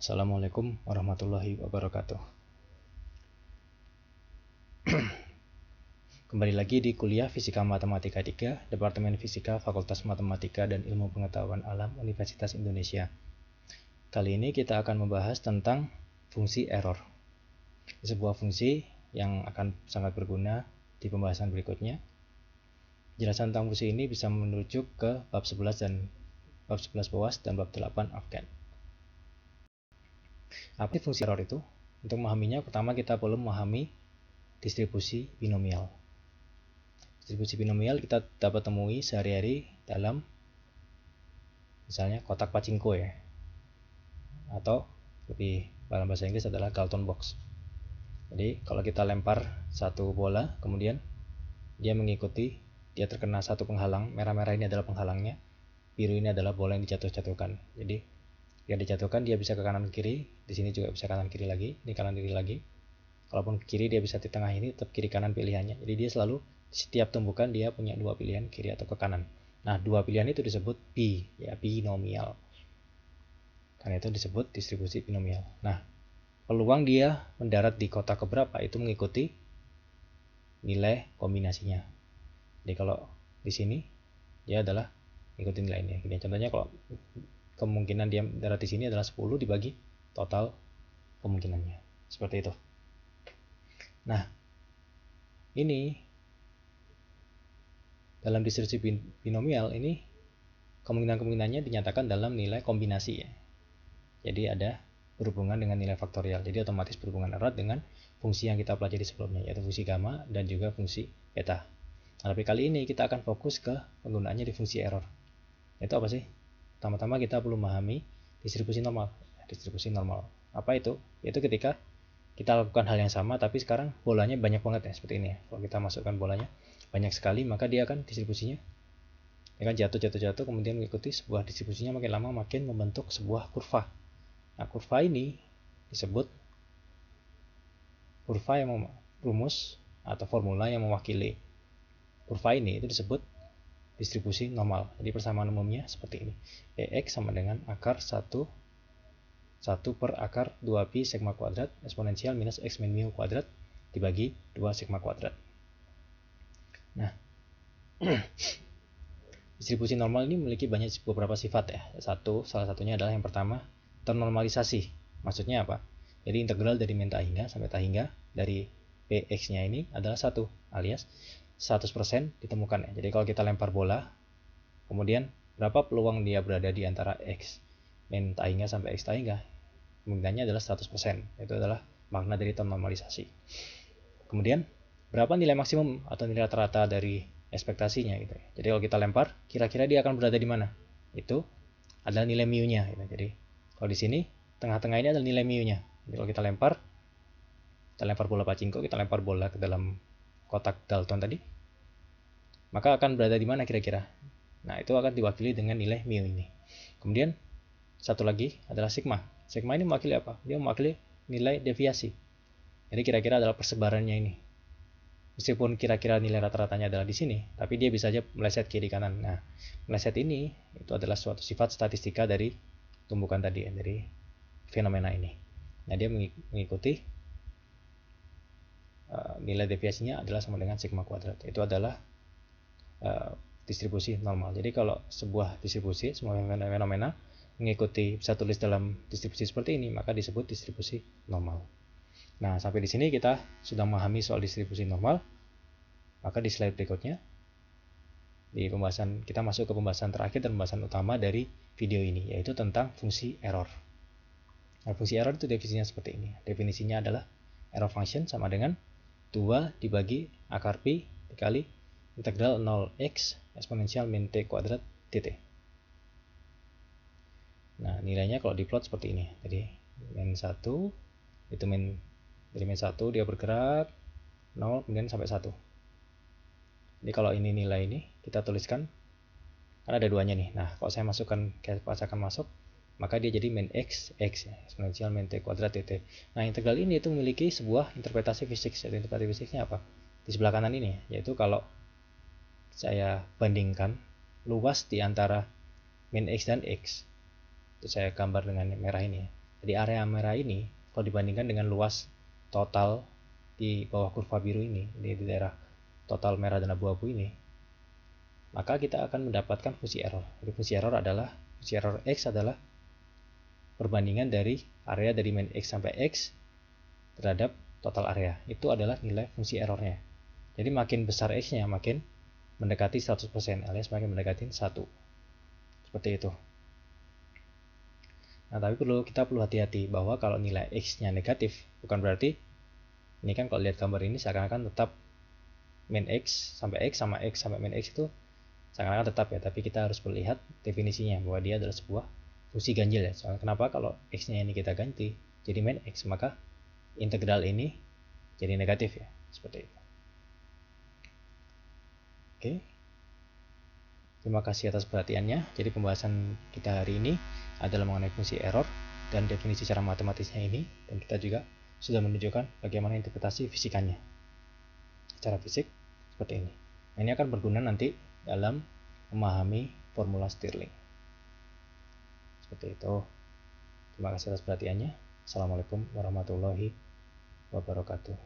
Assalamualaikum warahmatullahi wabarakatuh. Kembali lagi di kuliah Fisika Matematika 3, Departemen Fisika Fakultas Matematika dan Ilmu Pengetahuan Alam Universitas Indonesia. Kali ini kita akan membahas tentang fungsi error. Sebuah fungsi yang akan sangat berguna di pembahasan berikutnya. Jelasan tentang fungsi ini bisa merujuk ke bab 11 dan bab 11 POAS dan bab 8 AFGAN. Apa sih fungsi error itu? Untuk memahaminya, pertama kita perlu memahami distribusi binomial. Distribusi binomial kita dapat temui sehari-hari dalam misalnya kotak pachinko ya, atau lebih dalam bahasa Inggris adalah Galton box. Jadi kalau kita lempar satu bola, kemudian dia mengikuti, dia terkena satu penghalang, merah-merah ini adalah penghalangnya, biru ini adalah bola yang dijatuh-jatuhkan. Jadi yang dijatuhkan dia bisa ke kanan kiri, di sini juga bisa kanan kiri lagi, di kanan kiri lagi. Kalaupun ke kiri dia bisa di tengah ini, tetap kiri kanan pilihannya. Jadi dia selalu setiap tumbukan dia punya dua pilihan, kiri atau ke kanan. Nah, dua pilihan itu disebut binomial. Karena itu disebut distribusi binomial. Nah, peluang dia mendarat di kotak keberapa itu mengikuti nilai kombinasinya. Jadi kalau di sini dia adalah ikuti nilai ini. Jadi contohnya kalau kemungkinan dia mendarat di sini adalah 10 dibagi total kemungkinannya. Seperti itu. Nah, ini dalam distribusi binomial ini kemungkinan-kemungkinannya dinyatakan dalam nilai kombinasi ya. Jadi ada berhubungan dengan nilai faktorial. Jadi otomatis berhubungan erat dengan fungsi yang kita pelajari sebelumnya, yaitu fungsi gamma dan juga fungsi beta. Nah, tapi kali ini kita akan fokus ke penggunaannya di fungsi error. Itu apa sih? Pertama-tama kita perlu memahami distribusi normal. Distribusi normal. Apa itu? Yaitu ketika kita lakukan hal yang sama, tapi sekarang bolanya banyak banget ya, seperti ini ya. Kalau kita masukkan bolanya banyak sekali, maka dia akan distribusinya dia kan jatuh, kemudian mengikuti sebuah distribusinya makin lama makin membentuk sebuah kurva. Nah, kurva ini disebut kurva yang rumus atau formula yang mewakili kurva ini itu disebut distribusi normal. Jadi persamaan umumnya seperti ini. Px sama dengan akar 1 per akar 2pi sigma kuadrat eksponensial minus x min mu kuadrat dibagi 2 sigma kuadrat. Nah, distribusi normal ini memiliki beberapa sifat ya. Salah satunya adalah yang pertama, ternormalisasi. Maksudnya apa? Jadi integral dari min ta hingga sampai ta hingga dari px-nya ini adalah 1, alias 100% ditemukan ya. Jadi kalau kita lempar bola, kemudian berapa peluang dia berada di antara x min ta hingga sampai x ta hingga? Kemungkinannya adalah 100%. Itu adalah makna dari ternormalisasi. Kemudian berapa nilai maksimum atau nilai rata-rata dari ekspektasinya gitu. Jadi kalau kita lempar, kira-kira dia akan berada di mana? Itu adalah nilai mu-nya gitu. Jadi kalau di sini tengah-tengah ini adalah nilai mu-nya. Jadi kalau kita lempar bola pachinko, kita lempar bola ke dalam kotak Dalton tadi, maka akan berada di mana kira-kira? Nah, itu akan diwakili dengan nilai mu ini. Kemudian satu lagi adalah sigma. Sigma ini mewakili apa? Dia mewakili nilai deviasi. Jadi kira-kira adalah persebarannya ini. Meskipun kira-kira nilai rata-ratanya adalah di sini, tapi dia bisa aja meleset kiri kanan. Nah, meleset ini itu adalah suatu sifat statistika dari tumbukan tadi, dari fenomena ini. Nah, dia mengikuti nilai deviasinya adalah sama dengan sigma kuadrat. Itu adalah distribusi normal. Jadi kalau sebuah distribusi, semua fenomena mengikuti, bisa tulis dalam distribusi seperti ini, maka disebut distribusi normal. Nah, sampai di sini kita sudah memahami soal distribusi normal. Maka di slide berikutnya, di pembahasan kita masuk ke pembahasan terakhir dan pembahasan utama dari video ini, yaitu tentang fungsi error. Nah, fungsi error itu definisinya seperti ini. Definisinya adalah error function sama dengan 2 dibagi akar pi dikali integral 0x eksponensial min t kuadrat dt. Nah, nilainya kalau diplot seperti ini. Jadi min 1 itu dari min 1 dia bergerak 0 kemudian sampai 1. Jadi kalau ini nilai ini kita tuliskan, kan ada duanya nih. Nah, kalau saya masukkan, kayak pasakan masuk, maka dia jadi min x ya, eksponensial min t kuadrat dt. Nah, integral ini itu memiliki sebuah interpretasi fisik. Jadi interpretasi fisiknya apa? Di sebelah kanan ini, yaitu kalau saya bandingkan luas di antara min x dan x, itu saya gambar dengan merah ini ya. Jadi area merah ini kalau dibandingkan dengan luas total di bawah kurva biru ini, di daerah total merah dan abu-abu ini, maka kita akan mendapatkan fungsi error. Jadi fungsi error X adalah perbandingan dari area dari min X sampai X terhadap total area. Itu adalah nilai fungsi errornya. Jadi makin besar X-nya, makin mendekati 100% alias makin mendekati 1. Seperti itu. Nah, tapi kita perlu hati-hati bahwa kalau nilai X-nya negatif, bukan berarti ini kan kalau lihat gambar ini seakan-akan tetap min X sampai X sama X sampai min X itu seakan-akan tetap ya, tapi kita harus melihat definisinya bahwa dia adalah sebuah fungsi ganjil ya. Soalnya kenapa kalau X-nya ini kita ganti jadi min X, maka integral ini jadi negatif ya, seperti itu. Oke. Terima kasih atas perhatiannya. Jadi pembahasan kita hari ini adalah mengenai fungsi error dan definisi cara matematisnya ini, dan kita juga sudah menunjukkan bagaimana interpretasi fisikannya secara fisik seperti ini. Nah, ini akan berguna nanti dalam memahami formula Stirling. Seperti itu. Terima kasih atas perhatiannya. Assalamualaikum warahmatullahi wabarakatuh.